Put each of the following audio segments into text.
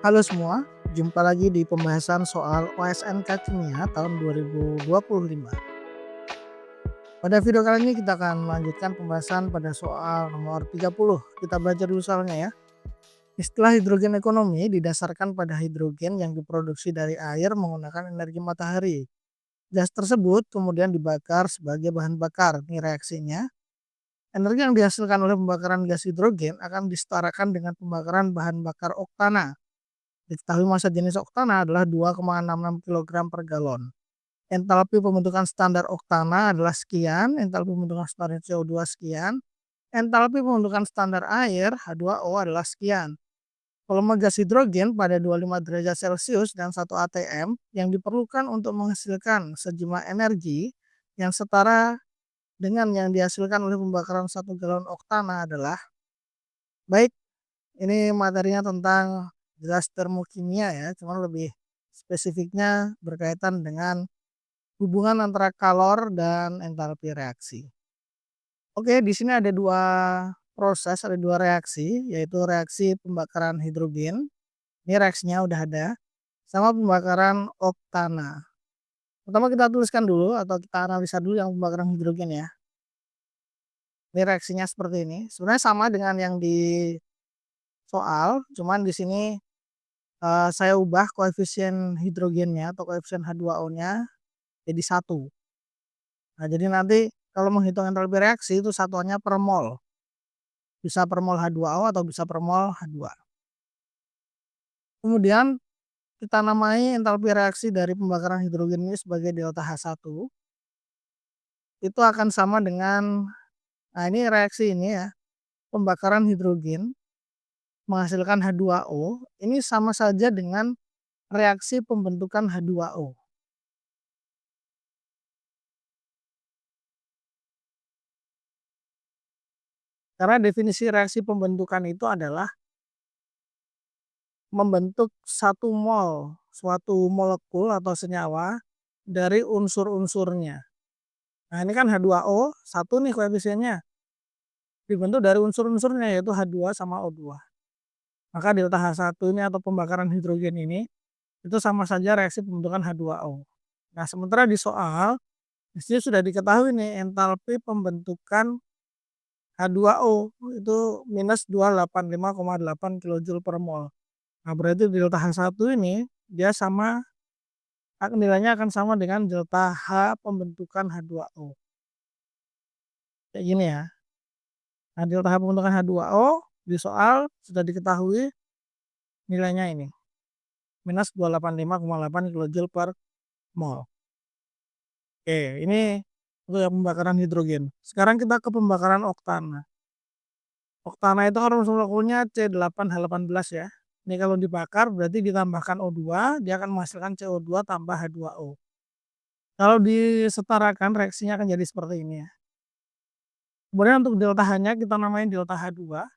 Halo semua, jumpa lagi di pembahasan soal OSNK Kimia tahun 2025. Pada video kali ini kita akan melanjutkan pembahasan pada soal nomor 30. Kita belajar dulu soalnya ya. Istilah hidrogen ekonomi didasarkan pada hidrogen yang diproduksi dari air menggunakan energi matahari. Gas tersebut kemudian dibakar sebagai bahan bakar. Ini reaksinya. Energi yang dihasilkan oleh pembakaran gas hidrogen akan disetarakan dengan pembakaran bahan bakar oktana. Diketahui massa jenis oktana adalah 2,66 kg per galon. Entalpi pembentukan standar oktana adalah sekian, entalpi pembentukan standar CO2 sekian, entalpi pembentukan standar air H2O adalah sekian. Volume gas hidrogen pada 25 derajat Celcius dan 1 atm yang diperlukan untuk menghasilkan sejumlah energi yang setara dengan yang dihasilkan oleh pembakaran 1 galon oktana adalah, baik, ini materinya tentang gas termokimia ya, cuman lebih spesifiknya berkaitan dengan hubungan antara kalor dan entalpi reaksi. Oke, di sini ada dua proses, ada dua reaksi, yaitu reaksi pembakaran hidrogen. Ini reaksinya udah ada, sama pembakaran oktana. Pertama kita tuliskan dulu atau kita analisa dulu yang pembakaran hidrogen ya. Ini reaksinya seperti ini. Sebenarnya sama dengan yang di soal, cuman di sini saya ubah koefisien hidrogennya atau koefisien H2O-nya jadi 1. Nah, jadi nanti kalau menghitung entalpi reaksi itu satuannya per mol. Bisa per mol H2O atau bisa per mol H2. Kemudian kita namai entalpi reaksi dari pembakaran hidrogen ini sebagai delta H1. Itu akan sama dengan, nah ini reaksi ini ya, pembakaran hidrogen menghasilkan H2O, ini sama saja dengan reaksi pembentukan H2O. Karena definisi reaksi pembentukan itu adalah membentuk satu mol, suatu molekul atau senyawa dari unsur-unsurnya. Nah, ini kan H2O, satu nih koefisiennya. Dibentuk dari unsur-unsurnya yaitu H2 sama O2. Maka delta H1 ini atau pembakaran hidrogen ini itu sama saja reaksi pembentukan H2O. Nah, sementara di soal di sini sudah diketahui nih entalpi pembentukan H2O itu minus 285,8 kJ per mol. Nah, berarti delta H1 ini dia sama, nilainya akan sama dengan delta H pembentukan H2O. Kayak gini ya. Nah, delta H pembentukan H2O di soal sudah diketahui nilainya ini. Minus 285,8 kJ per mol. Oke, ini untuk yang pembakaran hidrogen. Sekarang kita ke pembakaran oktana. Oktana itu kan rumus molekulnya C8H18 ya. Ini kalau dibakar berarti ditambahkan O2, dia akan menghasilkan CO2 tambah H2O. Kalau disetarakan reaksinya akan jadi seperti ini ya. Kemudian untuk delta H-nya kita namain delta H2.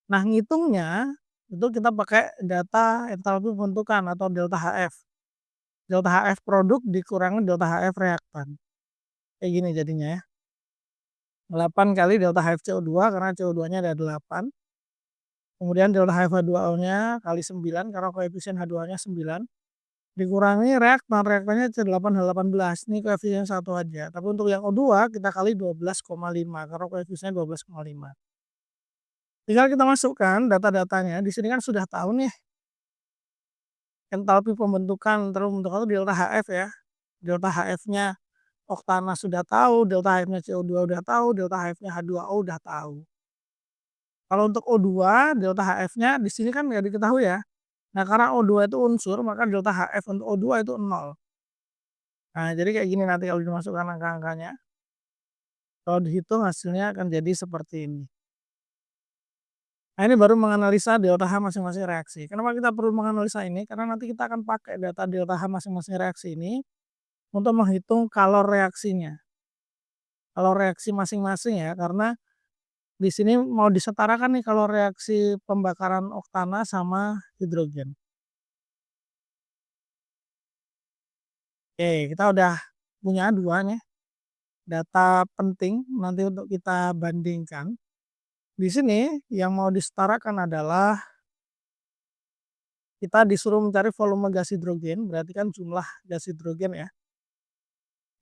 Nah, ngitungnya itu kita pakai data entalpi pembentukan atau delta HF. Delta HF produk dikurangi delta HF reaktan. Kayak gini jadinya ya. 8 kali delta HF CO2 karena CO2-nya ada 8. Kemudian delta H2O-nya kali 9 karena koefisien H2-nya 9. Dikurangi reaktan, reaktannya C8H18. Ini koefisien 1 aja. Tapi untuk yang O2 kita kali 12,5 karena koefisiennya 12,5. Tinggal kita masukkan data-datanya. Di sini kan sudah tahu nih entalpi pembentukan itu delta HF ya. Delta HF-nya oktana sudah tahu, delta HF-nya CO2 udah tahu, delta HF-nya H2O udah tahu. Kalau untuk O2, delta HF-nya di sini kan nggak diketahui ya. Nah, karena O2 itu unsur, maka delta HF untuk O2 itu 0. Nah, jadi kayak gini nanti kalau dimasukkan angka-angkanya. Kalau dihitung hasilnya akan jadi seperti ini. Nah, ini baru menganalisa delta H masing-masing reaksi. Kenapa kita perlu menganalisa ini? Karena nanti kita akan pakai data delta H masing-masing reaksi ini untuk menghitung kalor reaksinya. Kalor reaksi masing-masing ya, karena di sini mau disetarakan nih kalau reaksi pembakaran oktana sama hidrogen. Oke, kita udah punya dua nih data penting nanti untuk kita bandingkan. Di sini yang mau disetarakan adalah kita disuruh mencari volume gas hidrogen, berarti kan jumlah gas hidrogen ya,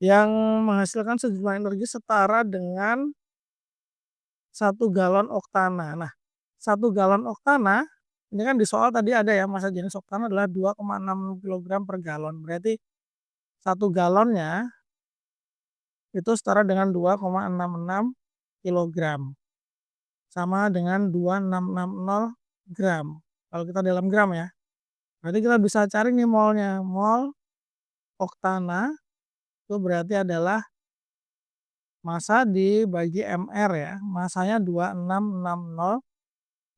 yang menghasilkan sejumlah energi setara dengan 1 galon oktana. Nah, 1 galon oktana, ini kan di soal tadi ada ya, massa jenis oktana adalah 2,6 kilogram per galon. Berarti 1 galonnya itu setara dengan 2,66 kilogram. Sama dengan 2660 gram. Kalau kita dalam gram ya. Berarti kita bisa cari nih molnya. Mol oktana itu berarti adalah massa dibagi mr ya. Massanya 2660.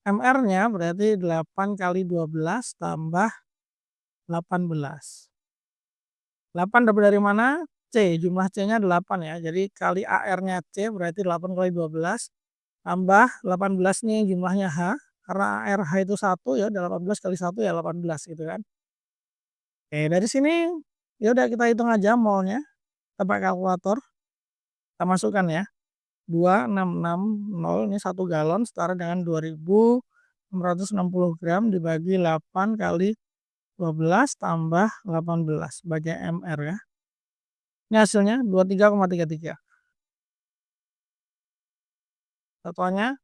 MR-nya berarti 8 kali 12 tambah 18. 8 dapat dari mana? C, jumlah C-nya 8 ya. Jadi kali AR-nya C berarti 8 kali 12 tambah 18 nih jumlahnya H. Karena AR H itu 1 ya, 18 kali 1 ya 18 gitu kan. Oke, dari sini ya udah kita hitung aja molnya. Kita pakai kalkulator. Kita masukkan ya. 2660 ini 1 galon setara dengan 2660 gram dibagi 8 kali 12 tambah 18 sebagai MR ya. Ini hasilnya 23,33. Satuannya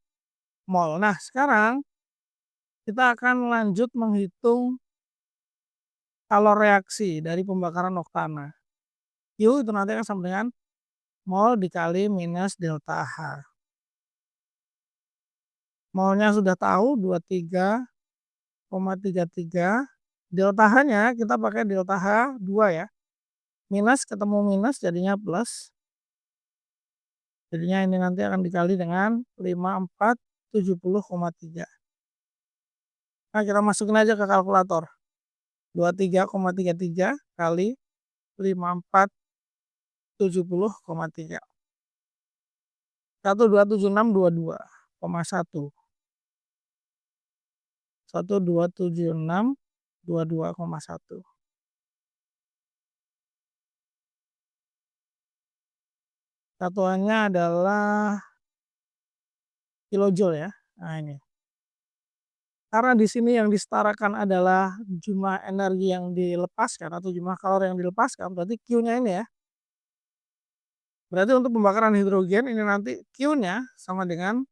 mol. Nah, sekarang kita akan lanjut menghitung kalor reaksi dari pembakaran oktana. Q itu nanti akan sama dengan mol dikali minus delta H. Molnya sudah tahu 23,33. Delta H-nya kita pakai delta H 2 ya. Minus ketemu minus jadinya plus. Jadinya ini nanti akan dikali dengan 5470,3. Nah, kita masukin aja ke kalkulator. 23,33 kali 5470,3. 1276622,1. 1276622,1. Satuannya adalah kilojoule ya. Nah, ini. Karena di sini yang disetarakan adalah jumlah energi yang dilepaskan atau jumlah kalori yang dilepaskan, berarti Q-nya ini ya. Berarti untuk pembakaran hidrogen ini nanti Q-nya sama dengan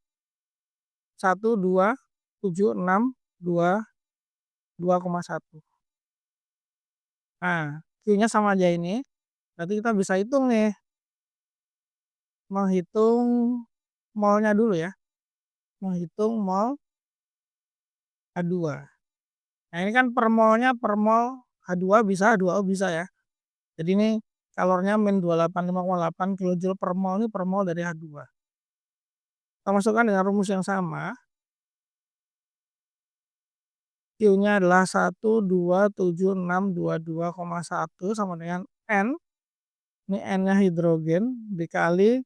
1276622,1. Nah, Q-nya sama aja ini. Berarti kita bisa hitung nih. Menghitung molnya dulu ya. Menghitung mol H2. Nah, ini kan per molnya per mol H2 bisa, H2O bisa ya. Jadi ini kalornya min 285,8 kilojoule per mol, ini per mol dari H2. Kita masukkan dengan rumus yang sama. Q-nya adalah 1276622,1 sama dengan N. Ini N-nya hidrogen dikali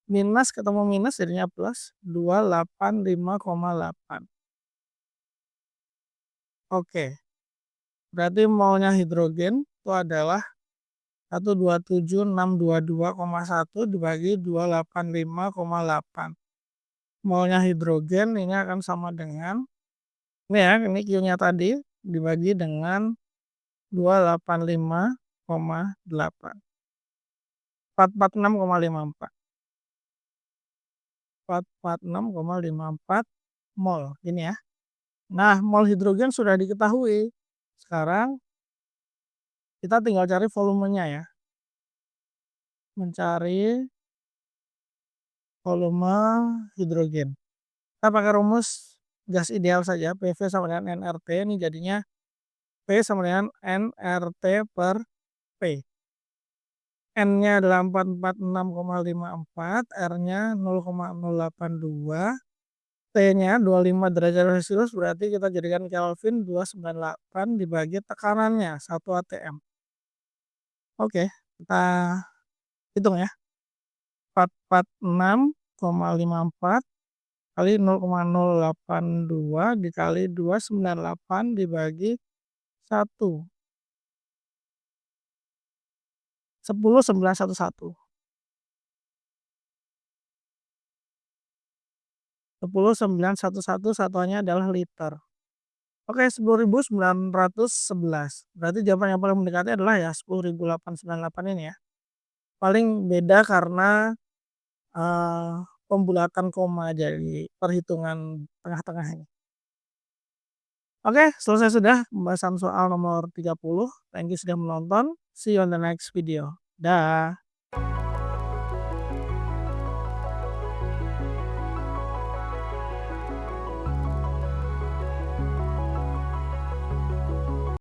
minus ketemu minus jadinya plus 285,8. Oke. Berarti molnya hidrogen itu adalah 1276622,1 dibagi 285,8. Molnya hidrogen ini akan sama dengan ini ya, ini Q-nya tadi dibagi dengan 285,8. 446,54. 446,54 mol ini ya. Nah, mol hidrogen sudah diketahui. Sekarang kita tinggal cari volumenya ya. Mencari volume hidrogen. Kita pakai rumus gas ideal saja. PV sama dengan nRT. Ini jadinya P sama dengan nRT per P. N-nya adalah 446,54, R-nya 0,082, T-nya 25 derajat Celcius, berarti kita jadikan Kelvin 298 dibagi tekanannya 1 atm. Oke, kita hitung ya. 446,54 kali 0,082 dikali 298 dibagi 1. 10,911. 10,911 satuannya adalah liter. Oke, 10.911. Berarti jawaban yang paling mendekati adalah ya 10.898 ini ya. Paling beda karena pembulatan koma jadi perhitungan tengah-tengah ini. Oke, selesai sudah pembahasan soal nomor 30. Thank you sudah menonton. See you on the next video. Dah.